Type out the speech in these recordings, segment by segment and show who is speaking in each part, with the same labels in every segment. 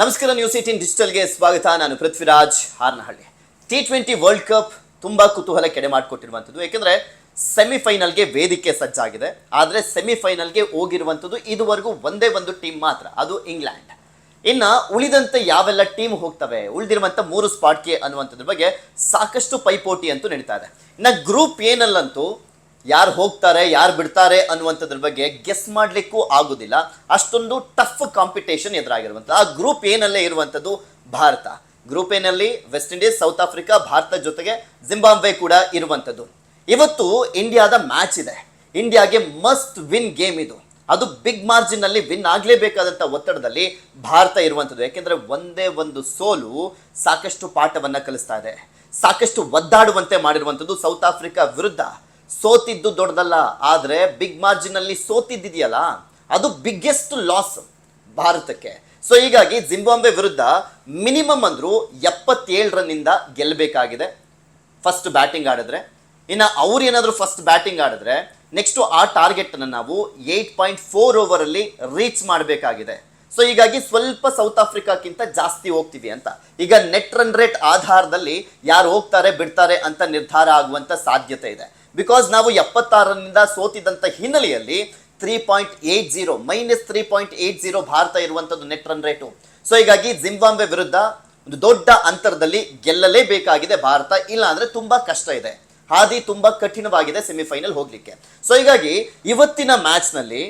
Speaker 1: ನಮಸ್ಕಾರ, ನ್ಯೂಸ್ 18 ಡಿಜಿಟಲ್ಗೆ ಸ್ವಾಗತ. ನಾನು Prithviraj Harnahalli. T20 world cup ತುಂಬಾ ಕುತೂಹಲ ಕೆಡೆ ಮಾಡಿಕೊಟ್ಟಿರುವಂಥದ್ದು. ಯಾಕೆಂದ್ರೆ ಸೆಮಿಫೈನಲ್ಗೆ ವೇದಿಕೆ ಸಜ್ಜಾಗಿದೆ. ಆದರೆ ಸೆಮಿಫೈನಲ್ಗೆ ಹೋಗಿರುವಂಥದ್ದು ಇದುವರೆಗೂ ಒಂದೇ ಒಂದು ಟೀಮ್ ಮಾತ್ರ, ಅದು ಇಂಗ್ಲೆಂಡ್. ಇನ್ನು ಉಳಿದಂತೆ ಯಾವೆಲ್ಲ ಟೀಮ್ ಹೋಗ್ತವೆ, ಉಳಿದಿರುವಂಥ 3 ಸ್ಪಾಟ್ಗೆ ಅನ್ನುವಂಥದ್ರ ಬಗ್ಗೆ ಸಾಕಷ್ಟು ಪೈಪೋಟಿ ಅಂತೂ ನಡೀತಾ ಇದೆ. ಇನ್ನು ಗ್ರೂಪ್ ಏನಲ್ಲಂತೂ ಯಾರು ಹೋಗ್ತಾರೆ ಯಾರು ಬಿಡ್ತಾರೆ ಅನ್ನುವಂಥದ್ರ ಬಗ್ಗೆ ಗೆಸ್ ಮಾಡಲಿಕ್ಕೂ ಆಗೋದಿಲ್ಲ. ಅಷ್ಟೊಂದು ಟಫ್ ಕಾಂಪಿಟೇಷನ್ ಎದುರಾಗಿರುವಂಥದ್ದು. ಆ ಗ್ರೂಪ್ ಏನಲ್ಲೇ ಇರುವಂಥದ್ದು ಭಾರತ. ಗ್ರೂಪ್ ಏನಲ್ಲಿ ವೆಸ್ಟ್ ಇಂಡೀಸ್, ಸೌತ್ ಆಫ್ರಿಕಾ, ಭಾರತ ಜೊತೆಗೆ ಜಿಂಬಾಬ್ವೆ ಕೂಡ ಇರುವಂಥದ್ದು. ಇವತ್ತು ಇಂಡಿಯಾದ ಮ್ಯಾಚ್ ಇದೆ. ಇಂಡಿಯಾಗೆ ಮಸ್ಟ್ ವಿನ್ ಗೇಮ್ ಇದು. ಅದು ಬಿಗ್ ಮಾರ್ಜಿನ್ ಅಲ್ಲಿ ವಿನ್ ಆಗಲೇಬೇಕಾದಂಥ ಒತ್ತಡದಲ್ಲಿ ಭಾರತ ಇರುವಂಥದ್ದು. ಯಾಕೆಂದ್ರೆ ಒಂದೇ ಒಂದು ಸೋಲು ಸಾಕಷ್ಟು ಪಾಠವನ್ನ ಕಲಿಸ್ತಾ ಇದೆ, ಸಾಕಷ್ಟು ಒದ್ದಾಡುವಂತೆ ಮಾಡಿರುವಂಥದ್ದು. ಸೌತ್ ಆಫ್ರಿಕಾ ವಿರುದ್ಧ ಸೋತಿದ್ದು ದೊಡ್ಡದಲ್ಲ, ಆದರೆ ಬಿಗ್ ಮಾರ್ಜಿನ್ ಅಲ್ಲಿ ಸೋತಿದ್ದಿದೆಯಲ್ಲ, ಅದು ಬಿಗ್ಗೆಸ್ಟ್ ಲಾಸ್ ಭಾರತಕ್ಕೆ. ಸೊ ಹೀಗಾಗಿ ಜಿಂಬಾಬ್ವೆ ವಿರುದ್ಧ ಮಿನಿಮಮ್ ಅಂದ್ರು 77 ರನ್ನಿಂದ ಗೆಲ್ಲಬೇಕಾಗಿದೆ ಫಸ್ಟ್ ಬ್ಯಾಟಿಂಗ್ ಆಡಿದ್ರೆ. ಇನ್ನು ಅವ್ರು ಏನಾದರೂ ಫಸ್ಟ್ ಬ್ಯಾಟಿಂಗ್ ಆಡಿದ್ರೆ ನೆಕ್ಸ್ಟ್ ಆ ಟಾರ್ಗೆಟ್ ಅನ್ನು ನಾವು 8.4 ಓವರ್ ಅಲ್ಲಿ ರೀಚ್ ಮಾಡಬೇಕಾಗಿದೆ. ಸೊ ಹೀಗಾಗಿ ಸ್ವಲ್ಪ ಸೌತ್ ಆಫ್ರಿಕಾಕ್ಕಿಂತ ಜಾಸ್ತಿ ಹೋಗ್ತೀವಿ ಅಂತ. ಈಗ ನೆಟ್ ರನ್ ರೇಟ್ ಆಧಾರದಲ್ಲಿ ಯಾರು ಹೋಗ್ತಾರೆ ಬಿಡ್ತಾರೆ ಅಂತ ನಿರ್ಧಾರ ಆಗುವಂತ ಸಾಧ್ಯತೆ ಇದೆ. ಬಿಕಾಸ್ ನಾವು 76 ರನ್ನಿಂದ ಸೋತಿದ್ದಂಥ ಹಿನ್ನೆಲೆಯಲ್ಲಿ -3.80 ಭಾರತ ಇರುವಂಥದ್ದು ನೆಟ್ ರನ್ ರೇಟು. ಸೊ ಹೀಗಾಗಿ ಜಿಂಬಾಬ್ವೆ ವಿರುದ್ಧ ಒಂದು ದೊಡ್ಡ ಅಂತರದಲ್ಲಿ ಗೆಲ್ಲಲೇಬೇಕಾಗಿದೆ ಭಾರತ. ಇಲ್ಲ ಅಂದ್ರೆ ತುಂಬಾ ಕಷ್ಟ ಇದೆ, ಹಾದಿ ತುಂಬಾ ಕಠಿಣವಾಗಿದೆ ಸೆಮಿಫೈನಲ್ ಹೋಗ್ಲಿಕ್ಕೆ. ಸೊ ಹೀಗಾಗಿ ಇವತ್ತಿನ ಮ್ಯಾಚ್ ನಲ್ಲಿ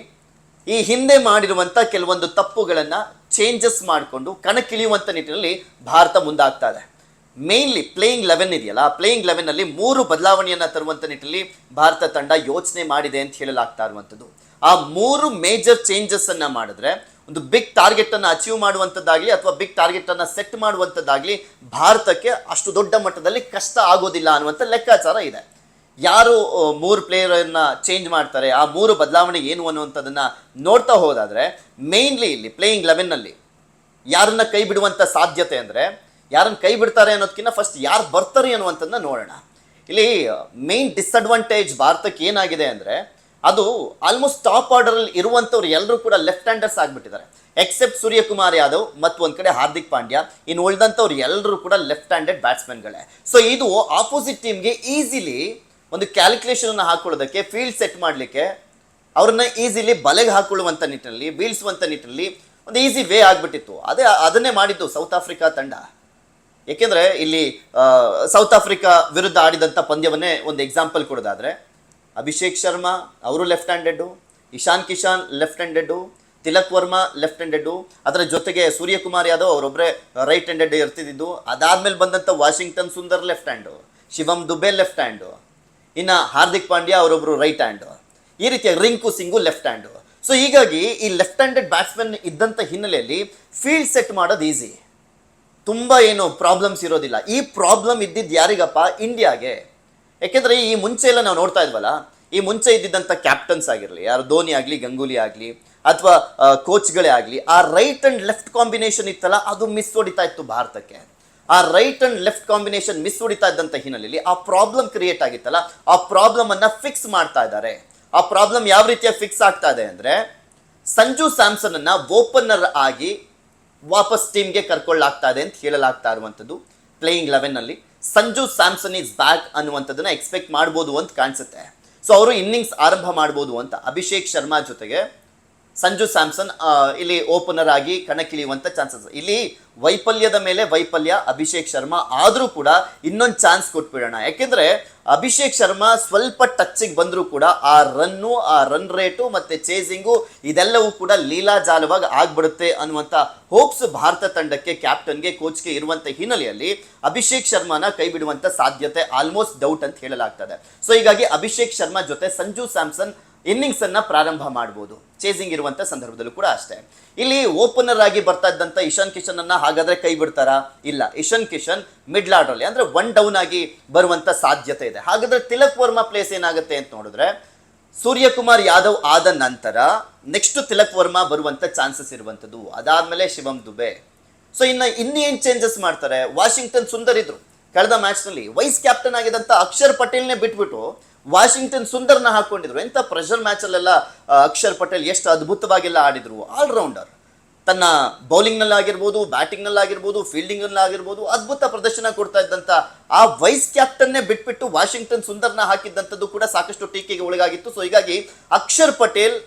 Speaker 1: ಈ ಹಿಂದೆ ಮಾಡಿರುವಂತ ಕೆಲವೊಂದು ತಪ್ಪುಗಳನ್ನ ಚೇಂಜಸ್ ಮಾಡಿಕೊಂಡು ಕಣಕ್ಕಿಳಿಯುವಂತ ನಿಟ್ಟಿನಲ್ಲಿ ಭಾರತ ಮುಂದಾಗ್ತಾ ಇದೆ. ಮೇನ್ಲಿ ಪ್ಲೇಯಿಂಗ್ 11 ಇದೆಯಲ್ಲ, ಪ್ಲೇಯಿಂಗ್ 11 ಅಲ್ಲಿ 3 ಬದಲಾವಣೆಯನ್ನ ತರುವಂತ ನಿಟ್ಟಿನಲ್ಲಿ ಭಾರತ ತಂಡ ಯೋಚನೆ ಮಾಡಿದೆ ಅಂತ ಹೇಳಲಾಗ್ತಾ ಇರುವಂಥದ್ದು. ಆ 3 ಮೇಜರ್ ಚೇಂಜಸ್ ಅನ್ನ ಮಾಡಿದ್ರೆ ಒಂದು ಬಿಗ್ ಟಾರ್ಗೆಟ್ ಅನ್ನ ಅಚೀವ್ ಮಾಡುವಂಥದ್ದಾಗ್ಲಿ ಅಥವಾ ಬಿಗ್ ಟಾರ್ಗೆಟ್ ಅನ್ನ ಸೆಟ್ ಮಾಡುವಂಥದ್ದಾಗ್ಲಿ ಭಾರತಕ್ಕೆ ಅಷ್ಟು ದೊಡ್ಡ ಮಟ್ಟದಲ್ಲಿ ಕಷ್ಟ ಆಗೋದಿಲ್ಲ ಅನ್ನುವಂಥ ಲೆಕ್ಕಾಚಾರ ಇದೆ. ಯಾರು 3 ಪ್ಲೇಯರನ್ನ ಚೇಂಜ್ ಮಾಡ್ತಾರೆ, ಆ 3 ಬದಲಾವಣೆ ಏನು ಅನ್ನುವಂಥದ್ದನ್ನ ನೋಡ್ತಾ ಹೋದಾದ್ರೆ ಮೇನ್ಲಿ ಇಲ್ಲಿ ಪ್ಲೇಯಿಂಗ್ 11 ನಲ್ಲಿ ಯಾರನ್ನ ಕೈ ಬಿಡುವಂತ ಸಾಧ್ಯತೆ ಅಂದ್ರೆ, ಯಾರನ್ನ ಕೈ ಬಿಡ್ತಾರೆ ಅನ್ನೋದಕ್ಕಿಂತ ಫಸ್ಟ್ ಯಾರು ಬರ್ತಾರೆ ಅನ್ನುವಂಥದ್ದನ್ನ ನೋಡೋಣ. ಇಲ್ಲಿ ಮೇನ್ ಡಿಸ್ಅಡ್ವಾಂಟೇಜ್ ಭಾರತಕ್ಕೆ ಏನಾಗಿದೆ ಅಂದ್ರೆ, ಅದು ಆಲ್ಮೋಸ್ಟ್ ಟಾಪ್ ಆರ್ಡರ್ ಅಲ್ಲಿ ಇರುವಂಥವ್ರು ಎಲ್ಲರೂ ಕೂಡ ಲೆಫ್ಟ್ ಹ್ಯಾಂಡರ್ಸ್ ಆಗ್ಬಿಟ್ಟಿದ್ದಾರೆ, ಎಕ್ಸೆಪ್ಟ್ ಸೂರ್ಯಕುಮಾರ್ ಯಾದವ್ ಮತ್ತು ಒಂದ್ ಕಡೆ ಹಾರ್ದಿಕ್ ಪಾಂಡ್ಯ. ಇನ್ನು ಉಳಿದಂಥವ್ರು ಎಲ್ಲರೂ ಕೂಡ ಲೆಫ್ಟ್ ಹ್ಯಾಂಡೆಡ್ ಬ್ಯಾಟ್ಸ್ಮನ್ಗಳೇ. ಸೊ ಇದು ಆಪೋಸಿಟ್ ಟೀಮ್ಗೆ ಈಸಿಲಿ ಒಂದು ಕ್ಯಾಲ್ಕುಲೇಷನ್ ಅನ್ನು ಹಾಕೊಳ್ಳೋದಕ್ಕೆ, ಫೀಲ್ಡ್ ಸೆಟ್ ಮಾಡಲಿಕ್ಕೆ, ಅವ್ರನ್ನ ಈಸಿಲಿ ಬಲೆಗೆ ಹಾಕೊಳ್ಳುವಂಥ ನಿಟ್ಟಿನಲ್ಲಿ, ಬೀಳ್ಸುವಂಥ ನಿಟ್ಟಿನಲ್ಲಿ ಒಂದು ಈಸಿ ವೇ ಆಗ್ಬಿಟ್ಟಿತ್ತು. ಅದನ್ನೇ ಮಾಡಿದ್ದು ಸೌತ್ ಆಫ್ರಿಕಾ ತಂಡ. ಏಕೆಂದ್ರೆ ಇಲ್ಲಿ ಸೌತ್ ಆಫ್ರಿಕಾ ವಿರುದ್ಧ ಆಡಿದಂಥ ಪಂದ್ಯವನ್ನೇ ಒಂದು ಎಕ್ಸಾಂಪಲ್ ಕೊಡೋದಾದ್ರೆ, ಅಭಿಷೇಕ್ ಶರ್ಮಾ ಅವರು left handed, Ishan Kishan left handed, Tilak Varma left handed, ಅದರ ಜೊತೆಗೆ ಸೂರ್ಯಕುಮಾರ್ ಯಾದವ್ ಅವರೊಬ್ಬರೇ ರೈಟ್ ಹ್ಯಾಂಡೆಡ್ ಇರ್ತಿದ್ದು. ಅದಾದ್ಮೇಲೆ ಬಂದಂಥ Washington Sundar left hand, Shivam Dube left hand, ಇನ್ನು ಹಾರ್ದಿಕ್ ಪಾಂಡ್ಯ ಅವರೊಬ್ರು ರೈಟ್ ಹ್ಯಾಂಡು, ಈ ರೀತಿಯ Rinku Singh left hand. So ಹೀಗಾಗಿ ಈ ಲೆಫ್ಟ್ ಹ್ಯಾಂಡೆಡ್ ಬ್ಯಾಟ್ಸ್ಮನ್ ಇದ್ದಂಥ ಹಿನ್ನೆಲೆಯಲ್ಲಿ ಫೀಲ್ಡ್ ಸೆಟ್ ಮಾಡೋದು ಈಸಿ, ತುಂಬ ಏನು ಪ್ರಾಬ್ಲಮ್ಸ್ ಇರೋದಿಲ್ಲ. ಈ ಪ್ರಾಬ್ಲಮ್ ಇದ್ದಿದ್ದು ಯಾರಿಗಪ್ಪ? ಇಂಡಿಯಾಗೆ. ಯಾಕೆಂದ್ರೆ ಈ ಮುಂಚೆ ಎಲ್ಲ ನಾವು ನೋಡ್ತಾ ಇದ್ವಲ್ಲ, ಈ ಮುಂಚೆ ಇದ್ದಿದ್ದಂಥ ಕ್ಯಾಪ್ಟನ್ಸ್ ಆಗಿರಲಿ, ಯಾರು ಧೋನಿ ಆಗಲಿ, ಗಂಗೂಲಿ ಆಗಲಿ, ಅಥವಾ ಕೋಚ್ಗಳೇ ಆಗಲಿ, ಆ ರೈಟ್ ಅಂಡ್ ಲೆಫ್ಟ್ ಕಾಂಬಿನೇಷನ್ ಇತ್ತಲ್ಲ, ಅದು ಮಿಸ್ ಹೊಡಿತಾ ಇತ್ತು ಭಾರತಕ್ಕೆ. ಆ right and left combination miss ಹೊಡಿತಾ ಇದ್ದಂಥ ಹಿನ್ನೆಲೆಯಲ್ಲಿ ಆ ಪ್ರಾಬ್ಲಮ್ ಕ್ರಿಯೇಟ್ ಆಗಿತ್ತಲ್ಲ, ಆ ಪ್ರಾಬ್ಲಮ್ ಅನ್ನ ಫಿಕ್ಸ್ ಮಾಡ್ತಾ ಇದ್ದಾರೆ. ಆ ಪ್ರಾಬ್ಲಮ್ ಯಾವ ರೀತಿಯಾಗಿ ಫಿಕ್ಸ್ ಆಗ್ತಾ ಇದೆ ಅಂದ್ರೆ, ಸಂಜು ಸ್ಯಾಮ್ಸನ್ ಅನ್ನ ಓಪನರ್ ಆಗಿ ವಾಪಸ್ ಟೀಮ್ಗೆ ಕರ್ಕೊಳ್ಳಾಗ್ತಾ ಇದೆ ಅಂತ ಹೇಳಲಾಗ್ತಾ ಇರುವಂಥದ್ದು. ಪ್ಲೇಯಿಂಗ್ 11 ನಲ್ಲಿ ಸಂಜು ಸ್ಯಾಮ್ಸನ್ ಈಸ್ ಬ್ಯಾಕ್ ಅನ್ನುವಂಥದ್ದನ್ನ ಎಕ್ಸ್ಪೆಕ್ಟ್ ಮಾಡ್ಬೋದು ಅಂತ ಕಾಣಿಸುತ್ತೆ. ಸೊ ಅವರು ಇನ್ನಿಂಗ್ಸ್ ಆರಂಭ ಮಾಡ್ಬೋದು ಅಂತ. ಅಭಿಷೇಕ್ ಶರ್ಮಾ ಜೊತೆಗೆ ಸಂಜು ಸ್ಯಾಮ್ಸನ್ ಇಲ್ಲಿ ಓಪನರ್ ಆಗಿ ಕಣಕ್ಕಿಳಿಯುವಂಥ ಚಾನ್ಸಸ್. ಇಲ್ಲಿ ವೈಫಲ್ಯದ ಮೇಲೆ ವೈಫಲ್ಯ ಅಭಿಷೇಕ್ ಶರ್ಮಾ, ಆದರೂ ಕೂಡ ಇನ್ನೊಂದು ಚಾನ್ಸ್ ಕೊಟ್ಬಿಡೋಣ. ಯಾಕೆಂದ್ರೆ ಅಭಿಷೇಕ್ ಶರ್ಮಾ ಸ್ವಲ್ಪ ಟಚ್ಗೆ ಬಂದರೂ ಕೂಡ ಆ ರನ್ನು, ಆ ರನ್ ರೇಟು ಮತ್ತೆ ಚೇಸಿಂಗು ಇದೆಲ್ಲವೂ ಕೂಡ ಲೀಲಾಜಾಲವಾಗಿ ಆಗ್ಬಿಡುತ್ತೆ ಅನ್ನುವಂಥ ಹೋಪ್ಸ್ ಭಾರತ ತಂಡಕ್ಕೆ, ಕ್ಯಾಪ್ಟನ್ಗೆ, ಕೋಚ್ಗೆ ಇರುವಂಥ ಹಿನ್ನೆಲೆಯಲ್ಲಿ ಅಭಿಷೇಕ್ ಶರ್ಮಾನ ಕೈ ಬಿಡುವಂಥ ಸಾಧ್ಯತೆ ಆಲ್ಮೋಸ್ಟ್ ಡೌಟ್ ಅಂತ ಹೇಳಲಾಗ್ತದೆ. ಸೊ ಹೀಗಾಗಿ ಅಭಿಷೇಕ್ ಶರ್ಮಾ ಜೊತೆ ಸಂಜು ಸ್ಯಾಮ್ಸನ್ ಇನ್ನಿಂಗ್ಸ್ ಅನ್ನ ಪ್ರಾರಂಭ ಮಾಡಬಹುದು. ಚೇಸಿಂಗ್ ಇರುವಂತ ಸಂದರ್ಭದಲ್ಲೂ ಕೂಡ ಅಷ್ಟೇ. ಇಲ್ಲಿ ಓಪನರ್ ಆಗಿ ಬರ್ತಾ ಇದ್ದಂತ ಇಶಾನ್ ಕಿಶನ್ ಅನ್ನ ಹಾಗಾದ್ರೆ ಕೈ ಬಿಡ್ತಾರಾ? ಇಲ್ಲ, ಇಶಾನ್ ಕಿಶನ್ ಮಿಡ್ಲ್ ಆರ್ಡರ್ ಅಲ್ಲಿ ಅಂದ್ರೆ 1 ಡೌನ್ ಆಗಿ ಬರುವಂತ ಸಾಧ್ಯತೆ ಇದೆ. ಹಾಗಾದ್ರೆ ತಿಲಕ್ ವರ್ಮಾ ಪ್ಲೇಸ್ ಏನಾಗುತ್ತೆ ಅಂತ ನೋಡಿದ್ರೆ, ಸೂರ್ಯಕುಮಾರ್ ಯಾದವ್ ಆದ ನಂತರ ನೆಕ್ಸ್ಟ್ ತಿಲಕ್ ವರ್ಮಾ ಬರುವಂತ ಚಾನ್ಸಸ್ ಇರುವಂತದ್ದು. ಅದಾದ್ಮೇಲೆ ಶಿವಮ್ ದುಬೆ. ಸೊ ಇನ್ನೇನ್ ಚೇಂಜಸ್ ಮಾಡ್ತಾರೆ? ವಾಷಿಂಗ್ಟನ್ ಸುಂದರ್ ಇದ್ರು ಕಳೆದ ಮ್ಯಾಚ್ ನಲ್ಲಿ, ವೈಸ್ ಕ್ಯಾಪ್ಟನ್ ಆಗಿದಂತ ಅಕ್ಷರ್ ಪಟೇಲ್ನೇ ಬಿಟ್ಬಿಟ್ಟು ವಾಷಿಂಗ್ಟನ್ ಸುಂದರ್ನ ಹಾಕೊಂಡಿದ್ರು. ಎಂತ ಪ್ರೆಷರ್ ಮ್ಯಾಚ್ ಅಲ್ಲೆಲ್ಲ ಅಕ್ಷರ್ ಪಟೇಲ್ ಎಷ್ಟು ಅದ್ಭುತವಾಗೆಲ್ಲ ಆಡಿದ್ರು, ಆಲ್ರೌಂಡರ್. ತನ್ನ ಬೌಲಿಂಗ್ನಲ್ಲಾಗಿರ್ಬೋದು, ಬ್ಯಾಟಿಂಗ್ನಲ್ಲಾಗಿರ್ಬೋದು, ಫೀಲ್ಡಿಂಗ್ನಲ್ಲಾಗಿರ್ಬೋದು ಅದ್ಭುತ ಪ್ರದರ್ಶನ ಕೊಡ್ತಾ ಇದ್ದಂಥ ಆ ವೈಸ್ ಕ್ಯಾಪ್ಟನ್ನೇ ಬಿಟ್ಬಿಟ್ಟು ವಾಷಿಂಗ್ಟನ್ ಸುಂದರ್ನ ಹಾಕಿದ್ದಂಥದ್ದು ಕೂಡ ಸಾಕಷ್ಟು ಟೀಕೆಗೆ ಒಳಗಾಗಿತ್ತು. ಸೊ ಹೀಗಾಗಿ ಅಕ್ಷರ್ ಪಟೇಲ್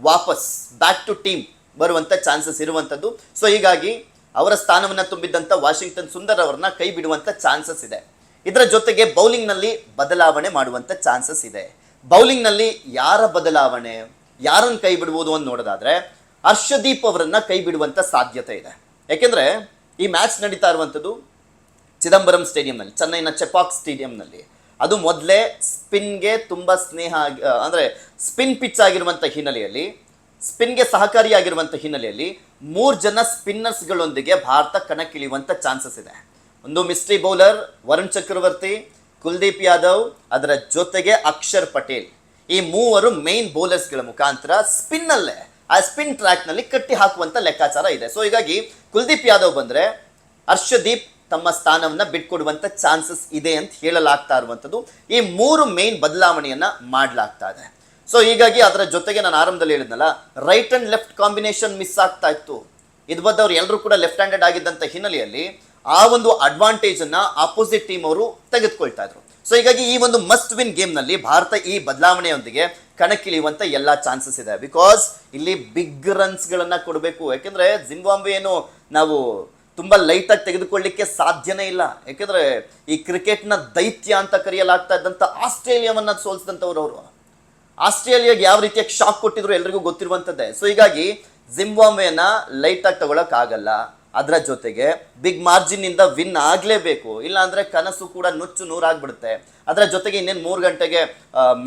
Speaker 1: ವಾಪಸ್ ಬ್ಯಾಕ್ ಟು ಟೀಮ್ ಬರುವಂಥ ಚಾನ್ಸಸ್ ಇರುವಂಥದ್ದು. ಸೊ ಹೀಗಾಗಿ ಅವರ ಸ್ಥಾನವನ್ನು ತುಂಬಿದ್ದಂಥ ವಾಷಿಂಗ್ಟನ್ ಸುಂದರ್ ಅವರನ್ನ ಕೈ ಬಿಡುವಂಥ ಚಾನ್ಸಸ್ ಇದೆ. ಇದರ ಜೊತೆಗೆ ಬೌಲಿಂಗ್ನಲ್ಲಿ ಬದಲಾವಣೆ ಮಾಡುವಂಥ ಚಾನ್ಸಸ್ ಇದೆ. ಬೌಲಿಂಗ್ನಲ್ಲಿ ಯಾರ ಬದಲಾವಣೆ, ಯಾರನ್ನು ಕೈ ಬಿಡ್ಬೋದು ಅಂತ ನೋಡೋದಾದ್ರೆ ಹರ್ಷದೀಪ್ ಅವರನ್ನ ಕೈ ಬಿಡುವಂಥ ಸಾಧ್ಯತೆ ಇದೆ. ಯಾಕೆಂದ್ರೆ ಈ ಮ್ಯಾಚ್ ನಡೀತಾ ಇರುವಂಥದ್ದು ಚಿದಂಬರಂ ಸ್ಟೇಡಿಯಂನಲ್ಲಿ, ಚೆನ್ನೈನ ಚೆಪಾಕ್ ಸ್ಟೇಡಿಯಂನಲ್ಲಿ. ಅದು ಮೊದಲೇ ಸ್ಪಿನ್ಗೆ ತುಂಬ ಸ್ನೇಹ ಅಂದರೆ ಸ್ಪಿನ್ ಪಿಚ್ ಆಗಿರುವಂಥ ಹಿನ್ನೆಲೆಯಲ್ಲಿ, ಸ್ಪಿನ್ಗೆ ಸಹಕಾರಿಯಾಗಿರುವಂಥ ಹಿನ್ನೆಲೆಯಲ್ಲಿ 3 ಜನ ಸ್ಪಿನ್ನರ್ಸ್ಗಳೊಂದಿಗೆ ಭಾರತ ಕಣಕ್ಕಿಳಿಯುವಂಥ ಚಾನ್ಸಸ್ ಇದೆ. ಒಂದು ಮಿಸ್ಟ್ರಿ ಬೌಲರ್ ವರುಣ್ ಚಕ್ರವರ್ತಿ, ಕುಲ್ದೀಪ್ ಯಾದವ್, ಅದರ ಜೊತೆಗೆ ಅಕ್ಷರ್ ಪಟೇಲ್. ಈ 3 ಮೇನ್ ಬೌಲರ್ಸ್ಗಳ ಮುಖಾಂತರ ಸ್ಪಿನ್ನಲ್ಲೇ ಆ ಸ್ಪಿನ್ ಟ್ರ್ಯಾಕ್ನಲ್ಲಿ ಕಟ್ಟಿ ಹಾಕುವಂಥ ಲೆಕ್ಕಾಚಾರ ಇದೆ. ಸೊ ಹೀಗಾಗಿ ಕುಲ್ದೀಪ್ ಯಾದವ್ ಬಂದರೆ ಹರ್ಷದೀಪ್ ತಮ್ಮ ಸ್ಥಾನವನ್ನು ಬಿಟ್ಕೊಡುವಂಥ ಚಾನ್ಸಸ್ ಇದೆ ಅಂತ ಹೇಳಲಾಗ್ತಾ ಇರುವಂಥದ್ದು. ಈ 3 ಮೇನ್ ಬದಲಾವಣೆಯನ್ನು ಮಾಡಲಾಗ್ತಾ ಇದೆ. ಸೊ ಹೀಗಾಗಿ ಅದರ ಜೊತೆಗೆ ನಾನು ಆರಂಭದಲ್ಲಿ ಹೇಳಿದ್ನಲ್ಲ, right and left combination miss ಆಗ್ತಾ ಇತ್ತು. ಇದು ಬದ್ದವ್ರು ಎಲ್ಲರೂ ಕೂಡ ಲೆಫ್ಟ್ ಹ್ಯಾಂಡೆಡ್ ಆಗಿದ್ದಂಥ ಹಿನ್ನೆಲೆಯಲ್ಲಿ ಆ ಒಂದು ಅಡ್ವಾಂಟೇಜ್ ಅನ್ನ ಆಪೋಸಿಟ್ ಟೀಮ್ ಅವರು ತೆಗೆದುಕೊಳ್ತಾ ಇದ್ರು. ಸೊ ಹೀಗಾಗಿ ಈ ಒಂದು ಮಸ್ಟ್ ವಿನ್ ಗೇಮ್ ನಲ್ಲಿ ಭಾರತ ಈ ಬದಲಾವಣೆಯೊಂದಿಗೆ ಕಣಕ್ಕಿಳಿಯುವಂತ ಎಲ್ಲಾ ಚಾನ್ಸಸ್ ಇದೆ. ಬಿಕಾಸ್ ಇಲ್ಲಿ ಬಿಗ್ ರನ್ಸ್ ಗಳನ್ನ ಕೊಡಬೇಕು. ಯಾಕೆಂದ್ರೆ ಜಿಂಬಾಬ್ವೆ ಏನು ನಾವು ತುಂಬಾ ಲೈಟ್ ಆಗಿ ತೆಗೆದುಕೊಳ್ಳಿಕ್ಕೆ ಸಾಧ್ಯನೇ ಇಲ್ಲ. ಯಾಕೆಂದ್ರೆ ಈ ಕ್ರಿಕೆಟ್ ನ ದೈತ್ಯ ಅಂತ ಕರೆಯಲಾಗ್ತಾ ಇದ್ದಂತ ಆಸ್ಟ್ರೇಲಿಯಾವನ್ನ ಸೋಲಿಸಿದಂತವ್ರು ಅವರು. ಆಸ್ಟ್ರೇಲಿಯಾಗೆ ಯಾವ ರೀತಿಯ ಶಾಕ್ ಕೊಟ್ಟಿದ್ರು ಎಲ್ರಿಗೂ ಗೊತ್ತಿರುವಂತದ್ದೇ. ಸೊ ಹೀಗಾಗಿ ಜಿಂಬಾಬ್ವೆಯನ್ನ ಲೈಟ್ ಆಗಿ ತಗೊಳಕ್ ಆಗಲ್ಲ. ಅದರ ಜೊತೆಗೆ ಬಿಗ್ ಮಾರ್ಜಿನ್ ಇಂದ ವಿನ್ ಆಗಲೇಬೇಕು, ಇಲ್ಲ ಅಂದ್ರೆ ಕನಸು ಕೂಡ ನುಚ್ಚು ನೂರಾಗ್ಬಿಡುತ್ತೆ. ಅದರ ಜೊತೆಗೆ ಇನ್ನೇನು 3 ಗಂಟೆಗೆ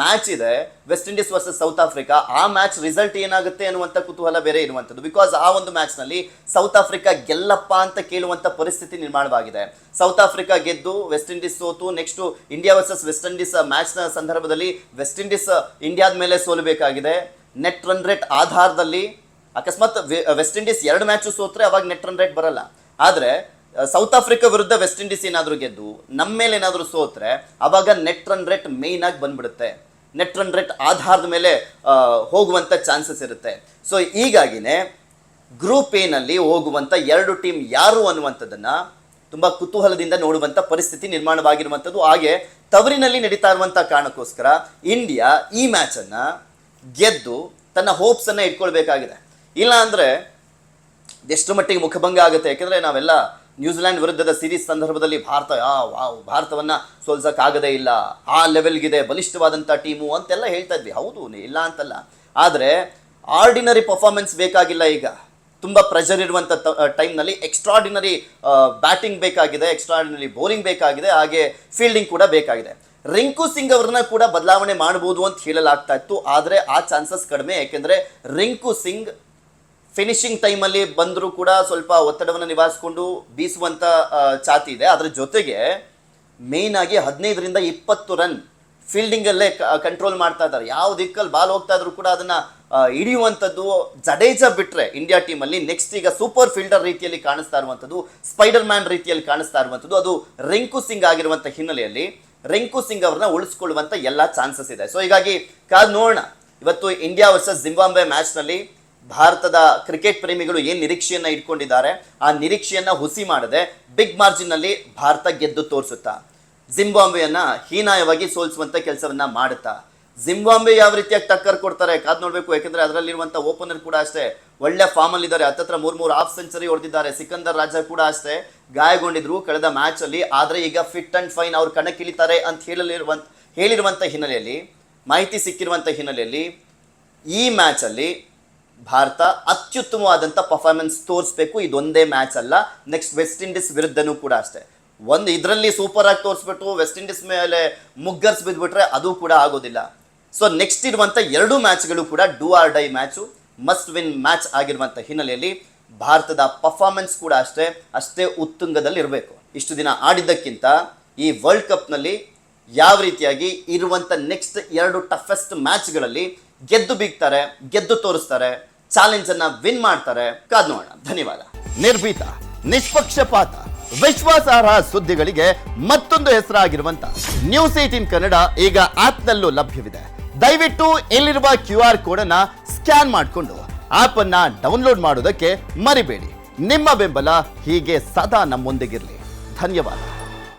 Speaker 1: ಮ್ಯಾಚ್ ಇದೆ, West Indies versus South Africa. ಆ ಮ್ಯಾಚ್ ರಿಸಲ್ಟ್ ಏನಾಗುತ್ತೆ ಅನ್ನುವಂಥ ಕುತೂಹಲ ಬೇರೆ ಇರುವಂಥದ್ದು. ಬಿಕಾಸ್ ಆ ಒಂದು ಮ್ಯಾಚ್ ನಲ್ಲಿ ಸೌತ್ ಆಫ್ರಿಕಾ ಗೆಲ್ಲಪ್ಪ ಅಂತ ಕೇಳುವಂಥ ಪರಿಸ್ಥಿತಿ ನಿರ್ಮಾಣವಾಗಿದೆ. ಸೌತ್ ಆಫ್ರಿಕಾ ಗೆದ್ದು ವೆಸ್ಟ್ ಇಂಡೀಸ್ ಸೋತು, next India versus West Indies match ನ ಸಂದರ್ಭದಲ್ಲಿ ವೆಸ್ಟ್ ಇಂಡೀಸ್ ಇಂಡಿಯಾದ ಮೇಲೆ ಸೋಲಬೇಕಾಗಿದೆ. ನೆಟ್ ರನ್ ರೇಟ್ ಆಧಾರದಲ್ಲಿ ಅಕಸ್ಮಾತ್ ವೆಸ್ಟ್ ಇಂಡೀಸ್ 2 ಮ್ಯಾಚ್ ಸೋತ್ರೆ ಅವಾಗ ನೆಟ್ ರನ್ ರೇಟ್ ಬರಲ್ಲ. ಆದ್ರೆ ಸೌತ್ ಆಫ್ರಿಕಾ ವಿರುದ್ಧ ವೆಸ್ಟ್ ಇಂಡೀಸ್ ಏನಾದರೂ ಗೆದ್ದು ನಮ್ಮ ಮೇಲೆ ಏನಾದರೂ ಸೋತ್ರೆ ಅವಾಗ ನೆಟ್ ರನ್ ರೇಟ್ ಮೇನ್ ಆಗಿ ಬಂದ್ಬಿಡುತ್ತೆ. ನೆಟ್ ರನ್ ರೇಟ್ ಆಧಾರದ ಮೇಲೆ ಹೋಗುವಂತ ಚಾನ್ಸಸ್ ಇರುತ್ತೆ. ಸೊ ಹೀಗಾಗಿನೇ ಗ್ರೂಪ್ ಎ ನಲ್ಲಿ ಹೋಗುವಂತ 2 ಟೀಮ್ ಯಾರು ಅನ್ನುವಂಥದ್ದನ್ನ ತುಂಬಾ ಕುತೂಹಲದಿಂದ ನೋಡುವಂತ ಪರಿಸ್ಥಿತಿ ನಿರ್ಮಾಣವಾಗಿರುವಂಥದ್ದು. ಹಾಗೆ ತವರಿನಲ್ಲಿ ನಡೀತಾ ಇರುವಂತ ಕಾರಣಕ್ಕೋಸ್ಕರ ಇಂಡಿಯಾ ಈ ಮ್ಯಾಚ್ ಅನ್ನ ಗೆದ್ದು ತನ್ನ ಹೋಪ್ಸ್ ಅನ್ನ ಇಟ್ಕೊಳ್ಬೇಕಾಗಿದೆ. ಇಲ್ಲ ಅಂದ್ರೆ ಎಷ್ಟು ಮಟ್ಟಿಗೆ ಮುಖಭಂಗ ಆಗುತ್ತೆ. ಯಾಕೆಂದ್ರೆ ನಾವೆಲ್ಲ ನ್ಯೂಜಿಲ್ಯಾಂಡ್ ವಿರುದ್ಧದ ಸೀರೀಸ್ ಸಂದರ್ಭದಲ್ಲಿ ಭಾರತವನ್ನ ಸೋಲ್ಸಕ್ಕಾಗದೇ ಇಲ್ಲ, ಆ ಲೆವೆಲ್ಗಿದೆ, ಬಲಿಷ್ಠವಾದಂಥ ಟೀಮು ಅಂತೆಲ್ಲ ಹೇಳ್ತಾ ಇದ್ವಿ. ಹೌದು, ಇಲ್ಲ ಅಂತಲ್ಲ. ಆದರೆ ಆರ್ಡಿನರಿ ಪರ್ಫಾರ್ಮೆನ್ಸ್ ಬೇಕಾಗಿಲ್ಲ. ಈಗ ತುಂಬ ಪ್ರೆಷರ್ ಇರುವಂಥ ಟೈಮ್ನಲ್ಲಿ ಎಕ್ಸ್ಟ್ರಾರ್ಡಿನರಿ ಬ್ಯಾಟಿಂಗ್ ಬೇಕಾಗಿದೆ, ಎಕ್ಸ್ಟ್ರಾರ್ಡಿನರಿ ಬೌಲಿಂಗ್ ಬೇಕಾಗಿದೆ, ಹಾಗೆ ಫೀಲ್ಡಿಂಗ್ ಕೂಡ ಬೇಕಾಗಿದೆ. ರಿಂಕು ಸಿಂಗ್ ಅವ್ರನ್ನ ಕೂಡ ಬದಲಾವಣೆ ಮಾಡ್ಬೋದು ಅಂತ ಹೇಳಲಾಗ್ತಾ ಇತ್ತು. ಆದರೆ ಆ ಚಾನ್ಸಸ್ ಕಡಿಮೆ. ಯಾಕೆಂದರೆ ರಿಂಕು ಸಿಂಗ್ ಫಿನಿಶಿಂಗ್ ಟೈಮಲ್ಲಿ ಬಂದರೂ ಕೂಡ ಸ್ವಲ್ಪ ಒತ್ತಡವನ್ನು ನಿವಾರಿಸಿಕೊಂಡು ಬೀಸುವಂಥ ಛಾತಿ ಇದೆ. ಅದರ ಜೊತೆಗೆ ಮೇಯ್ನ್ ಆಗಿ 15ರಿಂದ 20 ರನ್ ಫೀಲ್ಡಿಂಗಲ್ಲೇ ಕಂಟ್ರೋಲ್ ಮಾಡ್ತಾ ಇದ್ದಾರೆ. ಯಾವ ದಿಕ್ಕಲ್ಲಿ ಬಾಲ್ ಹೋಗ್ತಾ ಇದ್ರು ಕೂಡ ಅದನ್ನ ಹಿಡಿಯುವಂಥದ್ದು ಜಡೇಜಾ ಬಿಟ್ರೆ ಇಂಡಿಯಾ ಟೀಮಲ್ಲಿ ನೆಕ್ಸ್ಟ್ ಈಗ ಸೂಪರ್ ಫೀಲ್ಡರ್ ರೀತಿಯಲ್ಲಿ ಕಾಣಿಸ್ತಾ ಇರುವಂಥದ್ದು, ಸ್ಪೈಡರ್ ಮ್ಯಾನ್ ರೀತಿಯಲ್ಲಿ ಕಾಣಿಸ್ತಾ ಇರುವಂಥದ್ದು ಅದು ರಿಂಕು ಸಿಂಗ್ ಆಗಿರುವಂಥ ಹಿನ್ನೆಲೆಯಲ್ಲಿ ರಿಂಕು ಸಿಂಗ್ ಅವ್ರನ್ನ ಉಳಿಸ್ಕೊಳ್ಳುವಂಥ ಎಲ್ಲ ಚಾನ್ಸಸ್ ಇದೆ. ಸೊ ಹೀಗಾಗಿ ಕಾದ್ ನೋಡೋಣ. ಇವತ್ತು ಇಂಡಿಯಾ ವರ್ಸಸ್ ಜಿಂಬಾಬ್ವೆ ಮ್ಯಾಚ್ನಲ್ಲಿ ಭಾರತದ ಕ್ರಿಕೆಟ್ ಪ್ರೇಮಿಗಳು ಏನು ನಿರೀಕ್ಷೆಯನ್ನ ಇಟ್ಕೊಂಡಿದ್ದಾರೆ ಆ ನಿರೀಕ್ಷೆಯನ್ನ ಹುಸಿ ಮಾಡದೆ ಬಿಗ್ ಮಾರ್ಜಿನ್ ನಲ್ಲಿ ಭಾರತ ಗೆದ್ದು ತೋರಿಸುತ್ತಾ, ಜಿಂಬಾಬ್ವೆಯನ್ನ ಹೀನಾಯವಾಗಿ ಸೋಲಿಸುವಂತ ಕೆಲಸವನ್ನ ಮಾಡುತ್ತಾ, ಜಿಂಬಾಬ್ವೆ ಯಾವ ರೀತಿಯಾಗಿ ಟಕ್ಕರ್ ಕೊಡ್ತಾರೆ ಕಾದ್ ನೋಡ್ಬೇಕು. ಯಾಕಂದ್ರೆ ಅದರಲ್ಲಿರುವಂತ ಓಪನರ್ ಕೂಡ ಅಷ್ಟೇ ಒಳ್ಳೆ ಫಾರ್ಮ್ ಅಲ್ಲಿ ಇದ್ದಾರೆ. ಹತ್ತತ್ರ 3 ಹಾಫ್ ಸೆಂಚುರಿ ಹೊಡೆದಿದ್ದಾರೆ. ಸಿಕಂದರ್ ರಾಜಾ ಕೂಡ ಅಷ್ಟೇ ಗಾಯಗೊಂಡಿದ್ರು ಕಳೆದ ಮ್ಯಾಚ್ ಅಲ್ಲಿ. ಆದ್ರೆ ಈಗ ಫಿಟ್ ಅಂಡ್ ಫೈನ್ ಅವ್ರು ಕಣಕ್ಕಿಳಿತಾರೆ ಅಂತ ಹೇಳಿರುವಂತ ಹಿನ್ನೆಲೆಯಲ್ಲಿ, ಮಾಹಿತಿ ಸಿಕ್ಕಿರುವಂತ ಹಿನ್ನೆಲೆಯಲ್ಲಿ ಈ ಮ್ಯಾಚ್ ಅಲ್ಲಿ ಭಾರತ ಅತ್ಯುತ್ತಮವಾದಂಥ ಪರ್ಫಾರ್ಮೆನ್ಸ್ ತೋರಿಸ್ಬೇಕು. ಇದೊಂದೇ ಮ್ಯಾಚ್ ಅಲ್ಲ, ನೆಕ್ಸ್ಟ್ ವೆಸ್ಟ್ ಇಂಡೀಸ್ ವಿರುದ್ಧನೂ ಕೂಡ ಅಷ್ಟೇ. ಒಂದು ಇದರಲ್ಲಿ ಸೂಪರ್ ಆಗಿ ತೋರಿಸ್ಬಿಟ್ಟು ವೆಸ್ಟ್ ಇಂಡೀಸ್ ಮೇಲೆ ಮುಗ್ಗರ್ಸ್ ಬಿದ್ದುಬಿಟ್ರೆ ಅದು ಕೂಡ ಆಗೋದಿಲ್ಲ. ಸೊ ನೆಕ್ಸ್ಟ್ ಇರುವಂಥ 2 ಮ್ಯಾಚ್ಗಳು ಕೂಡ do or die match, must win match ಆಗಿರುವಂಥ ಹಿನ್ನೆಲೆಯಲ್ಲಿ ಭಾರತದ ಪರ್ಫಾರ್ಮೆನ್ಸ್ ಕೂಡ ಅಷ್ಟೇ ಉತ್ತುಂಗದಲ್ಲಿ ಇರಬೇಕು. ಇಷ್ಟು ದಿನ ಆಡಿದ್ದಕ್ಕಿಂತ ಈ ವರ್ಲ್ಡ್ ಕಪ್ನಲ್ಲಿ ಯಾವ ರೀತಿಯಾಗಿ ಇರುವಂಥ ನೆಕ್ಸ್ಟ್ 2 ಟಫೆಸ್ಟ್ ಮ್ಯಾಚ್ಗಳಲ್ಲಿ ಗೆದ್ದು ಬೀಗ್ತಾರೆ, ಗೆದ್ದು ತೋರಿಸ್ತಾರೆ, ಚಾಲೆಂಜ್ ಅನ್ನ ವಿನ್ ಮಾಡ್ತಾರೆ. ಕಾದ್ ನೋಡೋಣ. ಧನ್ಯವಾದ. ನಿರ್ಭೀತ, ನಿಷ್ಪಕ್ಷಪಾತ, ವಿಶ್ವಾಸಾರ್ಹ ಸುದ್ದಿಗಳಿಗೆ ಮತ್ತೊಂದು ಹೆಸರಾಗಿರುವಂತ ನ್ಯೂಸ್ 18 ಕನ್ನಡ ಈಗ ಆಪ್ ನಲ್ಲೂ ಲಭ್ಯವಿದೆ. ದಯವಿಟ್ಟು ಇಲ್ಲಿರುವ QR ಕೋಡ್ ಅನ್ನ ಸ್ಕ್ಯಾನ್ ಮಾಡಿಕೊಂಡು ಆಪ್ ಅನ್ನ ಡೌನ್ಲೋಡ್ ಮಾಡೋದಕ್ಕೆ ಮರಿಬೇಡಿ. ನಿಮ್ಮ ಬೆಂಬಲ ಹೀಗೆ ಸದಾ ನಮ್ಮೊಂದಿಗಿರಲಿ. ಧನ್ಯವಾದ.